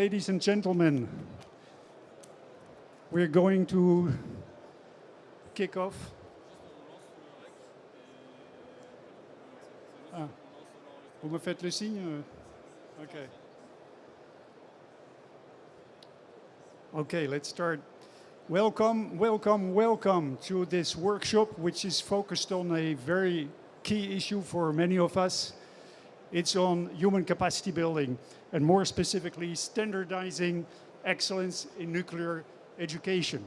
Ladies and gentlemen, we're going to kick off. Ah, vous me faites le signe? Okay. Okay, let's start. Welcome, welcome, welcome to this workshop, which is focused on a very key issue for many of us. It's on human capacity building, and more specifically, standardizing excellence in nuclear education.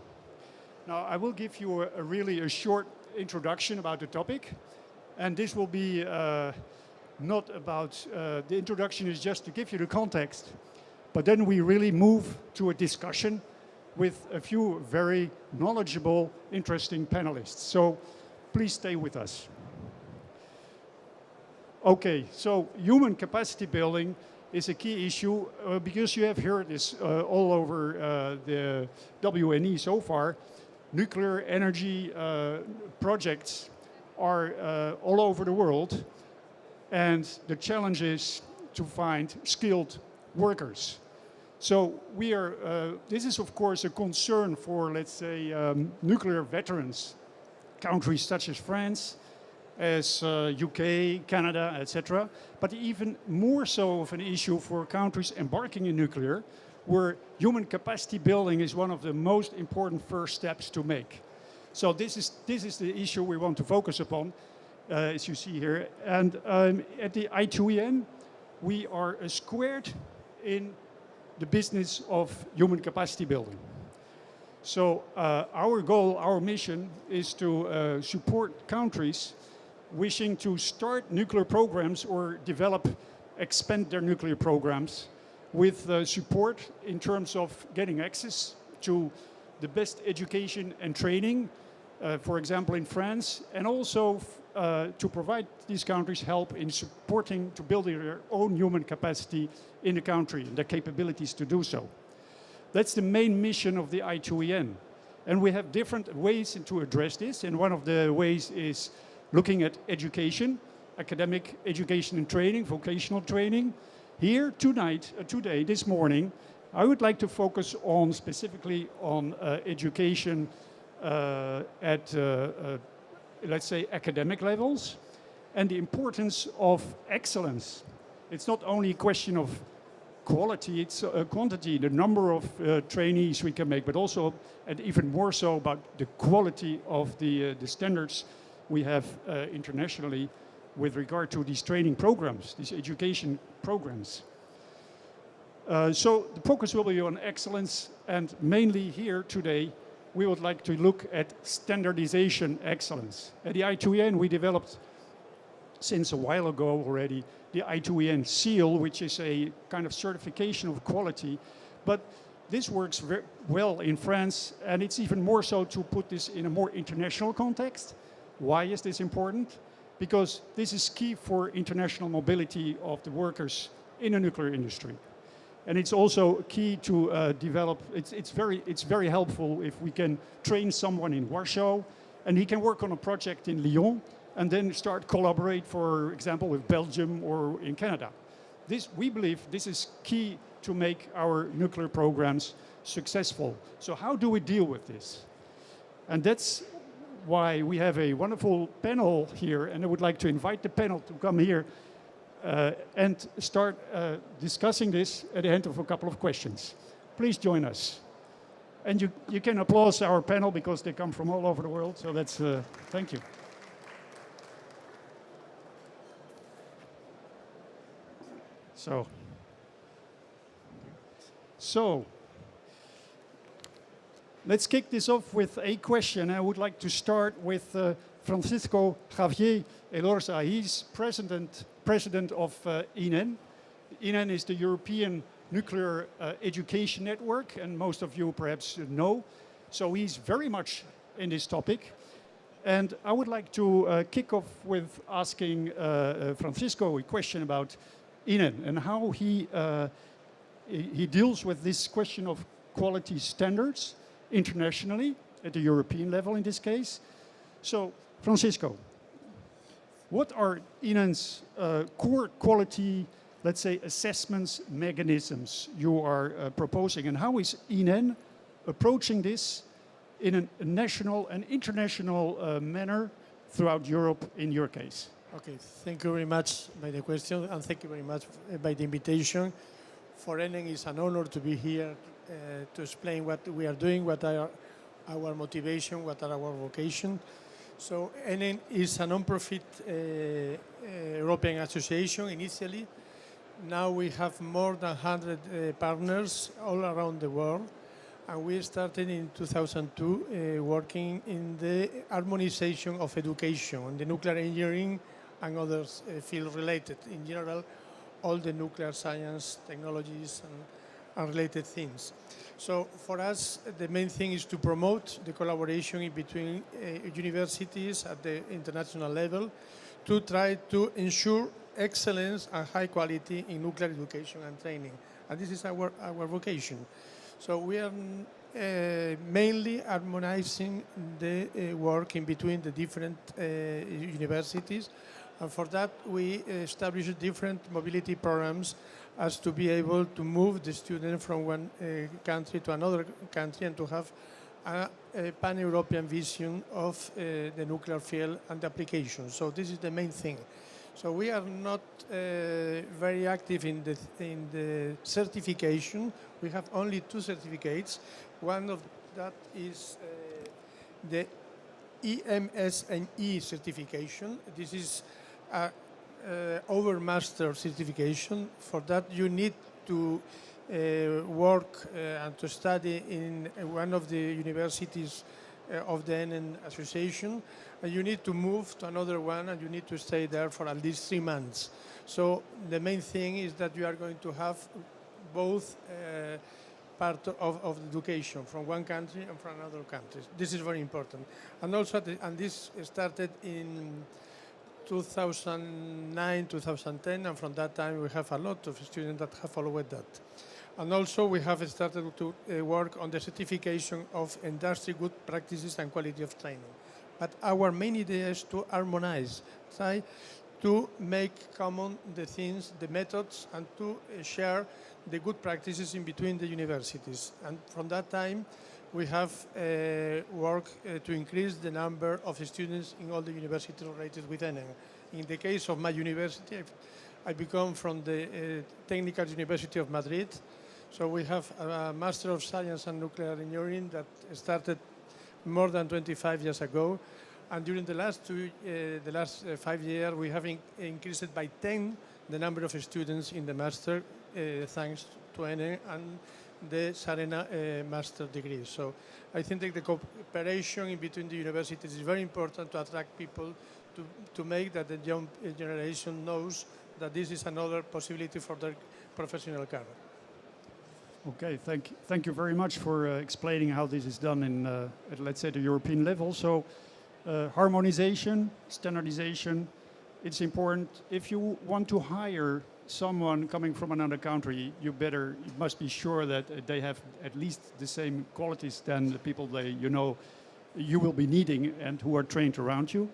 Now, I will give you a short introduction about the topic, and this will be not about, the introduction is just to give you the context, but then we really move to a discussion with a few very knowledgeable, interesting panelists. So please stay with us. Okay, so human capacity building is a key issue because you have heard this all over the WNE so far. Nuclear energy projects are all over the world, and the challenge is to find skilled workers. So we are, this is of course a concern for, let's say, nuclear veterans, countries such as France, as UK, Canada, etc. But even more so of an issue for countries embarking in nuclear, where human capacity building is one of the most important first steps to make. So this is the issue we want to focus upon, as you see here. And at the I2EN, we are squared in the business of human capacity building. So our goal, our mission, is to support countries wishing to start nuclear programs or expand their nuclear programs with support in terms of getting access to the best education and training, for example in France, and also to provide these countries help in supporting to building their own human capacity in the country and their capabilities to do so. That's the main mission of the I2EN. And we have different ways to address this, and one of the ways is looking at education, academic education and training, vocational training. Here today, this morning, I would like to focus on specifically on education at, let's say, academic levels, and the importance of excellence. It's not only a question of quality, it's quantity, the number of trainees we can make, but also, and even more so, about the quality of the standards we have internationally with regard to these training programs, these education programs. So the focus will be on excellence, and mainly here today we would like to look at standardization excellence. At the I2EN we developed since a while ago already the I2EN seal, which is a kind of certification of quality, but this works very well in France, and it's even more so to put this in a more international context. Why is this important? Because this is key for international mobility of the workers in the nuclear industry. And it's also key to develop, it's very helpful if we can train someone in Warsaw and he can work on a project in Lyon and then start collaborate, for example, with Belgium or in Canada. We believe this is key to make our nuclear programs successful. So how do we deal with this? And that's why we have a wonderful panel here, and I would like to invite the panel to come here and start discussing this at the end of a couple of questions. Please join us. And you can applaud our panel because they come from all over the world, so that's, thank you. So let's kick this off with a question. I would like to start with Francisco Javier Elorza. He's president of I2EN. I2EN is the European Nuclear Education Network, and most of you perhaps know. So he's very much in this topic. And I would like to kick off with asking Francisco a question about I2EN and how he deals with this question of quality standards internationally, at the European level in this case. So, Francisco, what are I2EN's core quality let's say, assessments mechanisms you are proposing, and how is I2EN approaching this in a national and international manner throughout Europe in your case? Okay, thank you very much by the question, and thank you very much by the invitation. For ENEN, it's an honor to be here to explain what we are doing, what are our motivation, what are our vocation. So ENEN is a non-profit European association initially. Now we have more than 100 partners all around the world. And we started in 2002 working in the harmonization of education, in the nuclear engineering and others field related. In general, all the nuclear science, technologies, and related things. So for us, the main thing is to promote the collaboration in between universities at the international level to try to ensure excellence and high quality in nuclear education and training. And this is our vocation. So we are mainly harmonizing the work in between the different universities. And for that, we established different mobility programs as to be able to move the student from one country to another country and to have a pan-European vision of the nuclear field and the application. So this is the main thing. So we are not very active in the certification. We have only 2 certificates. One of that is the EMSNE certification. This is overmaster certification. For that, you need to work and to study in one of the universities of the ENEN association, and you need to move to another one, and you need to stay there for at least 3 months. So the main thing is that you are going to have both part of education from one country and from another country. This is very important. And also, and this started in 2009, 2010, and from that time we have a lot of students that have followed that. And also we have started to work on the certification of industry good practices and quality of training. But our main idea is to harmonize, try to make common the things, the methods, and to share the good practices in between the universities. And from that time, we have worked to increase the number of students in all the universities related with ENEN. In the case of my university, I become from the Technical University of Madrid. So we have a Master of Science and Nuclear Engineering that started more than 25 years ago. And during the last 5 years, we have increased it by 10 the number of students in the master, thanks to ENEN and the SARENA master degree. So I think that the cooperation in between the universities is very important to attract people, to make that the young generation knows that this is another possibility for their professional career. Okay, thank you very much for explaining how this is done in, at, let's say, the European level. So harmonization, standardization, it's important. If you want to hire someone coming from another country, you must be sure that they have at least the same qualities than the people you will be needing and who are trained around you.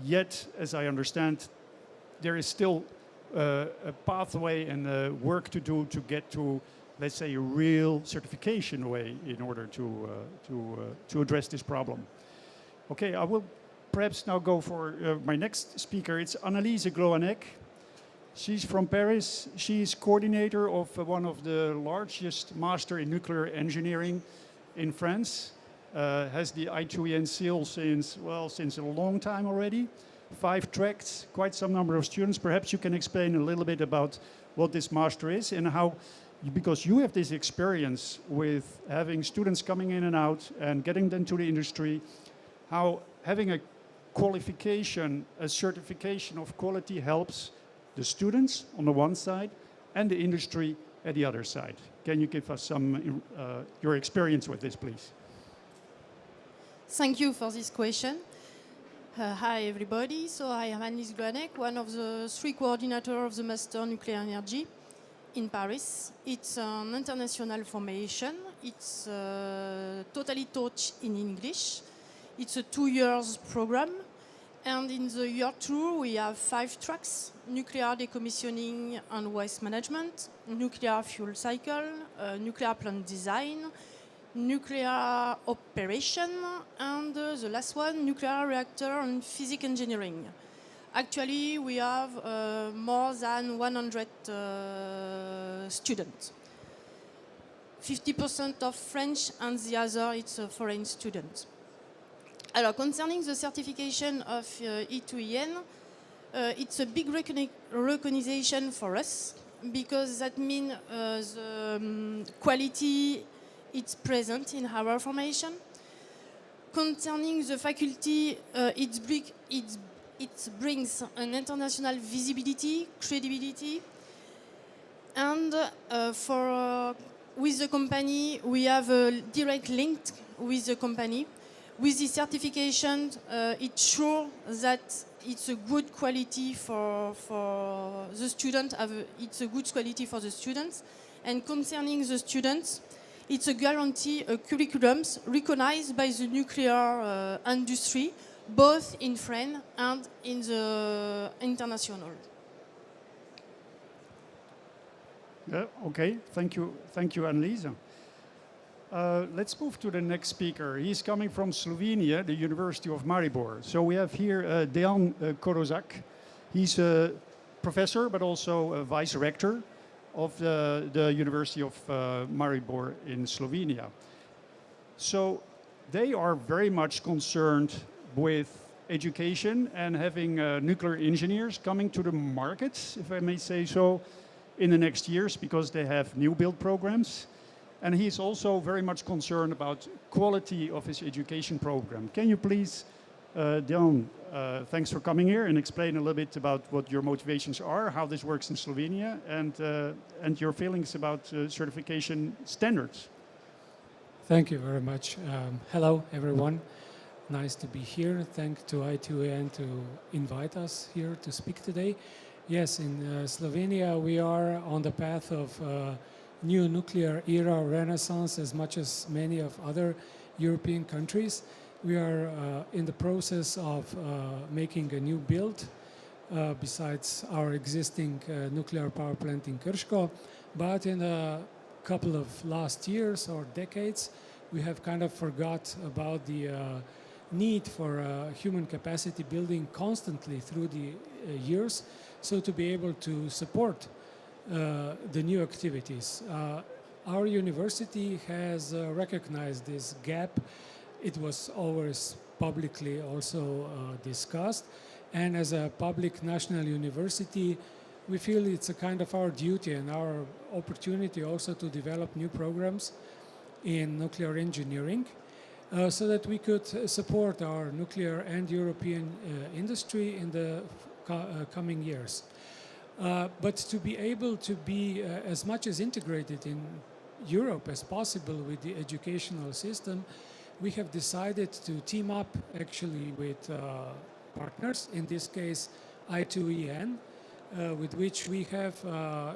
Yet, as I understand, there is still a pathway and work to do to get to, let's say, a real certification way in order to address this problem. Okay, I will perhaps now go for my next speaker. It's Anneliese Gloanec. She's from Paris. She's coordinator of one of the largest master in nuclear engineering in France. Has the I2EN seal since a long time already. 5 tracks, quite some number of students. Perhaps you can explain a little bit about what this master is and how, because you have this experience with having students coming in and out and getting them to the industry, how having a qualification, a certification of quality helps the students on the one side and the industry at the other side. Can you give us some your experience with this, please? Thank you for this question. Hi everybody, so I am Anneliese Gloanec, one of the 3 coordinators of the Master Nuclear Energy in Paris. It's an international formation. It's totally taught in English. It's a 2 years program. And in the year 2, we have 5 tracks: nuclear decommissioning and waste management, nuclear fuel cycle, nuclear plant design, nuclear operation, and the last one, nuclear reactor and physics engineering. Actually, we have more than 100 students. 50% of French and the other it's a foreign student. Alors, concerning the certification of I2EN, it's a big recognition for us because that means the quality is present in our formation. Concerning the faculty, it brings an international visibility, credibility, and with the company, we have a direct link with the company. With the certification, it's sure that it's a good quality for the student. It's a good quality for the students. And concerning the students, it's a guarantee, a curriculum recognized by the nuclear industry, both in France and in the international. Okay, thank you, Annelies. Let's move to the next speaker. He's coming from Slovenia, the University of Maribor. So we have here Dejan Korozak. He's a professor, but also a vice rector of the University of Maribor in Slovenia. So they are very much concerned with education and having nuclear engineers coming to the market, if I may say so, in the next years, because they have new build programs. And he's also very much concerned about quality of his education program. Can you please, Dejan, thanks for coming here and explain a little bit about what your motivations are, how this works in Slovenia, and your feelings about certification standards. Thank you very much. Hello, everyone. Nice to be here. Thanks to I2EN to invite us here to speak today. Yes, in Slovenia, we are on the path of new nuclear era renaissance as much as many of other European countries. We are in the process of making a new build besides our existing nuclear power plant in Krško. But in a couple of last years or decades, we have kind of forgot about the need for human capacity building constantly through the years, so to be able to support the new activities. Our university has recognized this gap. It was always publicly also discussed, and as a public national university, we feel it's a kind of our duty and our opportunity also to develop new programs in nuclear engineering so that we could support our nuclear and European industry in the coming years. But to be able to be as much as integrated in Europe as possible with the educational system, we have decided to team up actually with partners, in this case I2EN, with which we have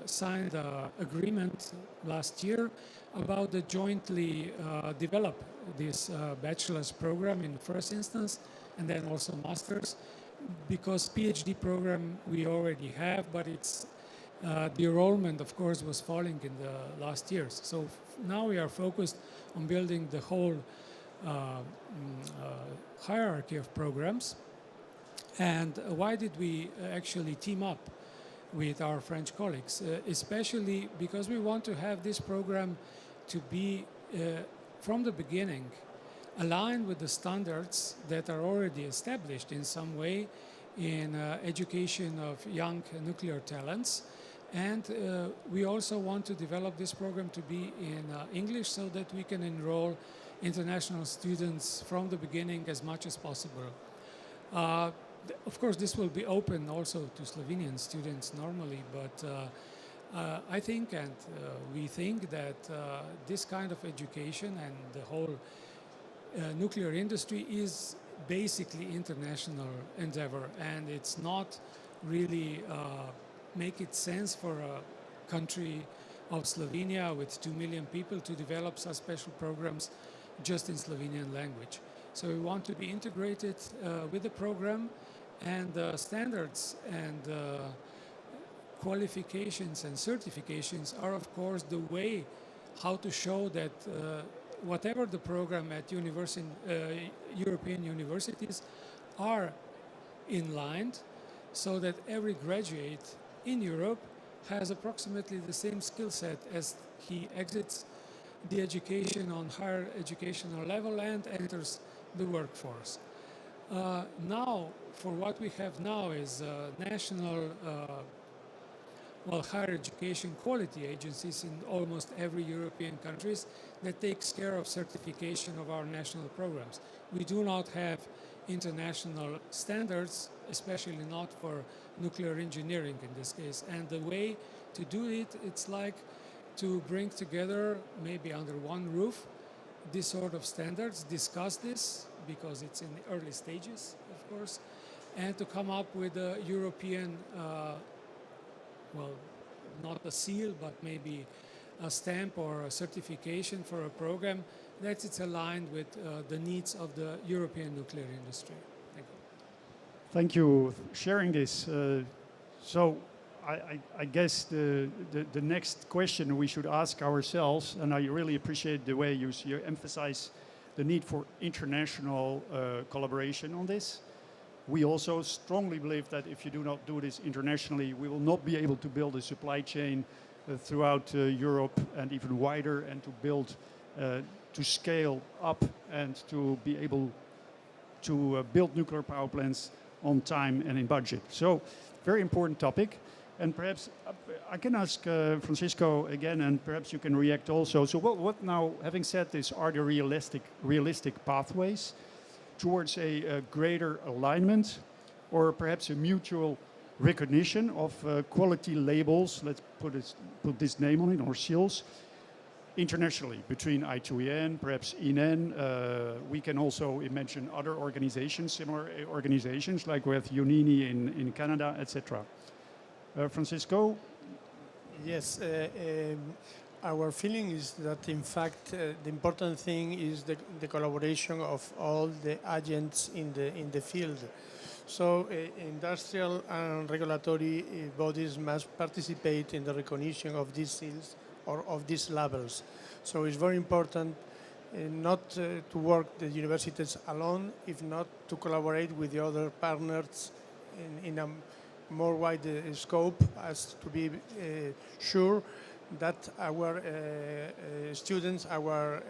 signed an agreement last year about the jointly develop this bachelor's program in the first instance and then also master's, because PhD program we already have, but it's the enrollment, of course, was falling in the last years. So now we are focused on building the whole hierarchy of programs. And why did we actually team up with our French colleagues? Especially because we want to have this program to be, from the beginning, aligned with the standards that are already established in some way in education of young nuclear talents. And we also want to develop this program to be in English so that we can enroll international students from the beginning as much as possible. Of course, this will be open also to Slovenian students normally, but I think and we think that this kind of education and the whole nuclear industry is basically international endeavor, and it's not really make it sense for a country of Slovenia with 2 million people to develop such special programs just in Slovenian language. So we want to be integrated with the program, And standards and qualifications and certifications are, of course, the way how to show that whatever the program at European universities are in line, so that every graduate in Europe has approximately the same skill set as he exits the education on higher educational level and enters the workforce. Now, for what we have now is national higher education quality agencies in almost every European countries that takes care of certification of our national programs. We do not have international standards, especially not for nuclear engineering in this case. And the way to do it, it's like to bring together, maybe under one roof, this sort of standards, discuss this, because it's in the early stages, of course, and to come up with a European not a seal, but maybe a stamp or a certification for a program that it's aligned with the needs of the European nuclear industry. Thank you. Thank you for sharing this. So I guess the next question we should ask ourselves, and I really appreciate the way you emphasize the need for international collaboration on this. We also strongly believe that if you do not do this internationally, we will not be able to build a supply chain throughout Europe and even wider, and to build, to scale up and to be able to build nuclear power plants on time and in budget. So, very important topic. And perhaps I can ask Francisco again, and perhaps you can react also. So what now, having said this, are the realistic pathways towards a greater alignment, or perhaps a mutual recognition of quality labels, let's put this name on it, or seals, internationally between I2EN, perhaps INEN. We can also mention other organizations, similar organizations like with WNE in Canada, etc. Francisco? Yes, our feeling is that in fact the important thing is the collaboration of all the agents in the field. So industrial and regulatory bodies must participate in the recognition of these seals or of these labels. So it's very important not to work the universities alone, if not to collaborate with the other partners in a more wide scope, as to be sure that our students, our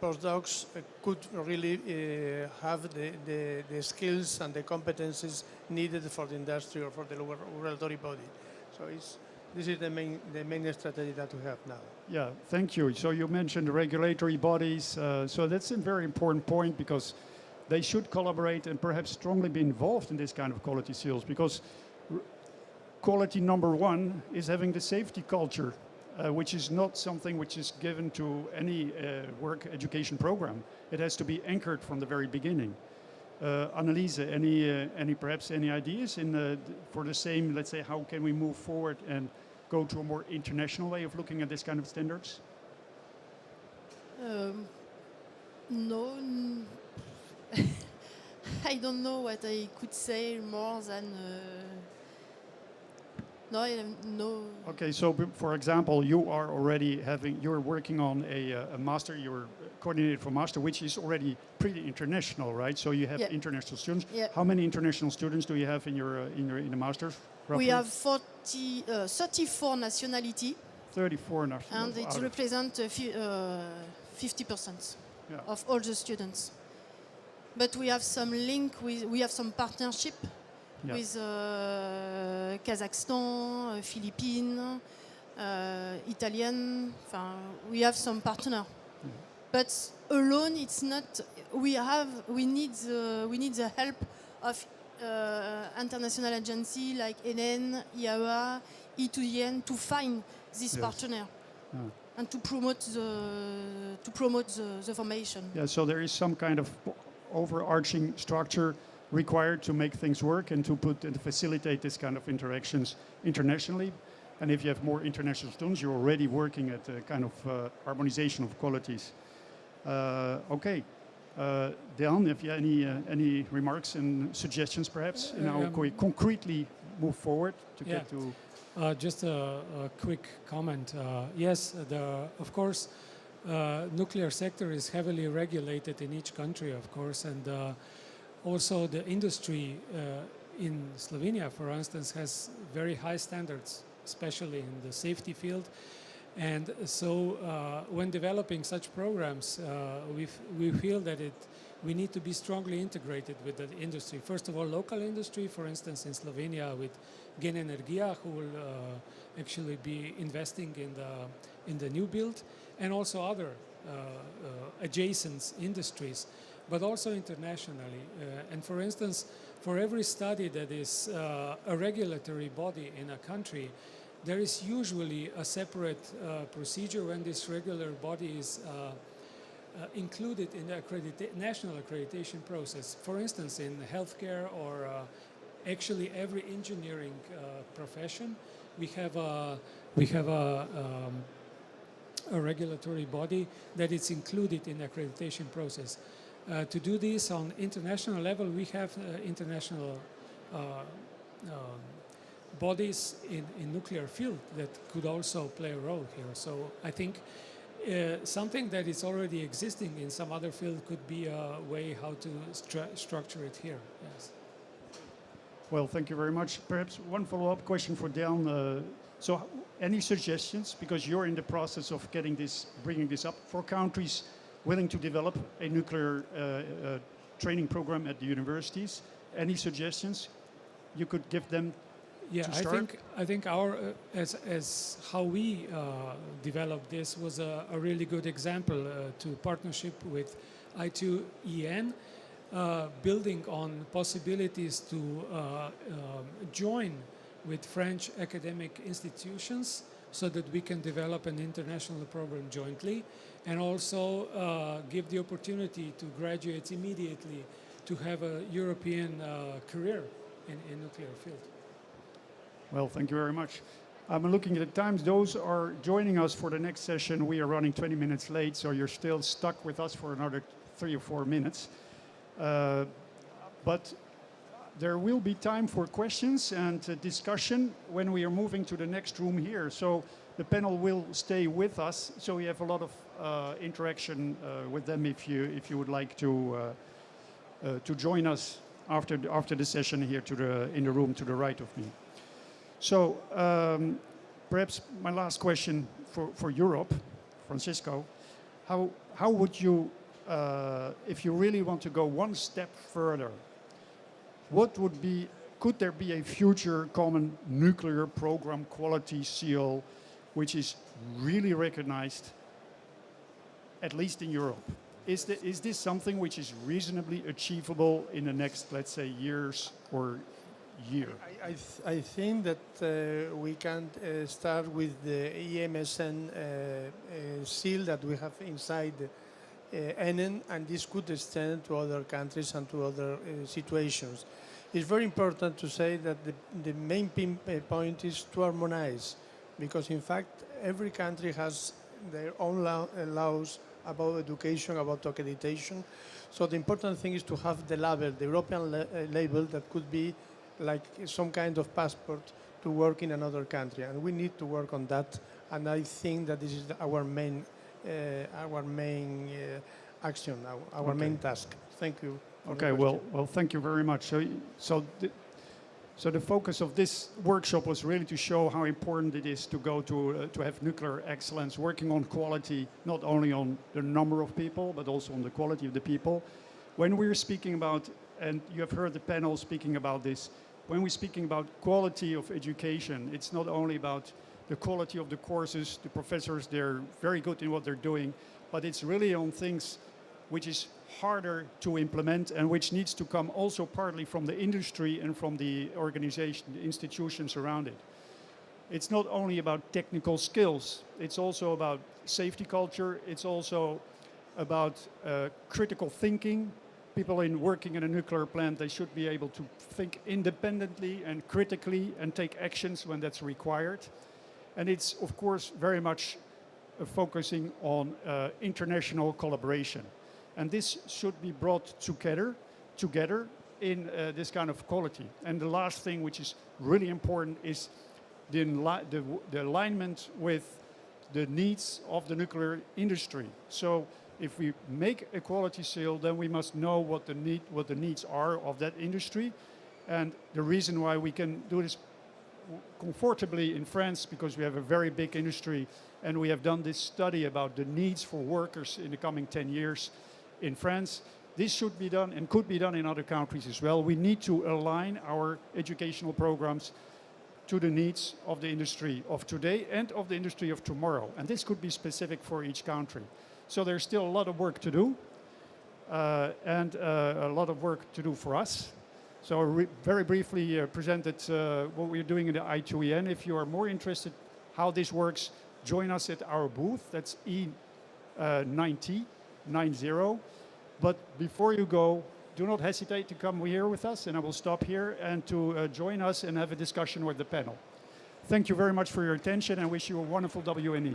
postdocs could really have the skills and the competencies needed for the industry or for the regulatory body. So this is the main strategy that we have now. Yeah, thank you. So you mentioned regulatory bodies. So that's a very important point, because they should collaborate and perhaps strongly be involved in this kind of quality seals, because quality number one is having the safety culture, which is not something which is given to any work education program. It has to be anchored from the very beginning. Anneliese, perhaps any ideas for the same, let's say, how can we move forward and go to a more international way of looking at this kind of standards? No, I don't know what I could say more than no. Okay, so for example, you are already you're working on a master, you're coordinated for master, which is already pretty international, right? So you have international students. Yep. How many international students do you have in the masters? Roughly? We have 34 nationality. 34 nationalities. And it represents 50% of all the students. But we have some we have some partnership with Kazakhstan, Philippines, Italian. We have some partner. But alone, it's not. We need the help of international agency like ENN, IAEA, I2EN to find this partner. And to promote the formation. Yeah, so there is some kind of overarching structure required to make things work and to facilitate this kind of interactions internationally. And if you have more international students, you're already working at a kind of harmonization of qualities. Okay, Dean, if you have any remarks and suggestions, perhaps, in how we concretely move forward to get to... Just a quick comment. Yes, of course, nuclear sector is heavily regulated in each country, of course, and also the industry in Slovenia, for instance, has very high standards, especially in the safety field. And so when developing such programs, we feel that we need to be strongly integrated with the industry. First of all, local industry, for instance, in Slovenia with Gen Energia, who will actually be investing in the new build, and also other adjacent industries, but also internationally. And for instance, for every study that is a regulatory body in a country, there is usually a separate procedure when this regular body is included in the national accreditation process. For instance, in healthcare or actually every engineering profession, we have a regulatory body that is included in the accreditation process. To do this on international level, we have international bodies in nuclear field that could also play a role here. So I think something that is already existing in some other field could be a way how to structure it here. Yes. Well, thank you very much. Perhaps one follow-up question for Dan. So any suggestions, because you're in the process of bringing this up for countries willing to develop a nuclear training program at the universities? Any suggestions you could give them? Yeah, I think our as how we developed this was a really good example to partnership with I2EN, building on possibilities to join with French academic institutions so that we can develop an international program jointly, and also give the opportunity to graduates immediately to have a European career in nuclear field. Well, thank you very much. I'm looking at the times. Those are joining us for the next session. We are running 20 minutes late, so you're still stuck with us for another 3 or 4 minutes. But there will be time for questions and discussion when we are moving to the next room here. So the panel will stay with us, so we have a lot of interaction with them if you would like to join us after the session here in the room to the right of me. So perhaps my last question for Europe, Francisco, how would you, if you really want to go one step further, could there be a future common nuclear program quality seal which is really recognized, at least in Europe? Is this something which is reasonably achievable in the next, let's say, years or year? I think that we can start with the EMSN seal that we have inside NN, and this could extend to other countries and to other situations. It's very important to say that the main point is to harmonize, because in fact every country has their own laws about education, about accreditation. So the important thing is to have the label, the European label, that could be like some kind of passport to work in another country, and we need to work on that. And I think that this is our main action, our main task. Thank you. Okay. Well, thank you very much. So the focus of this workshop was really to show how important it is to go to have nuclear excellence, working on quality, not only on the number of people, but also on the quality of the people. When we're speaking about, and you have heard the panel speaking about this, when we're speaking about quality of education, it's not only about the quality of the courses, the professors, they're very good in what they're doing, but it's really on things which is harder to implement and which needs to come also partly from the industry and from the organization, the institutions around it. It's not only about technical skills, it's also about safety culture, it's also about critical thinking. People working in a nuclear plant, they should be able to think independently and critically and take actions when that's required. And it's, of course, very much focusing on international collaboration. And this should be brought together in this kind of quality. And the last thing, which is really important, is the alignment with the needs of the nuclear industry. So if we make a quality seal, then we must know what the needs are of that industry. And the reason why we can do this comfortably in France, because we have a very big industry, and we have done this study about the needs for workers in the coming 10 years in France. This should be done and could be done in other countries as well. We need to align our educational programs to the needs of the industry of today and of the industry of tomorrow. And this could be specific for each country. So there's still a lot of work to do, and a lot of work to do for us. So I very briefly presented what we're doing in the I2EN. If you are more interested how this works, join us at our booth. That's E90. But before you go, do not hesitate to come here with us, and I will stop here, and to join us and have a discussion with the panel. Thank you very much for your attention, and wish you a wonderful WNE.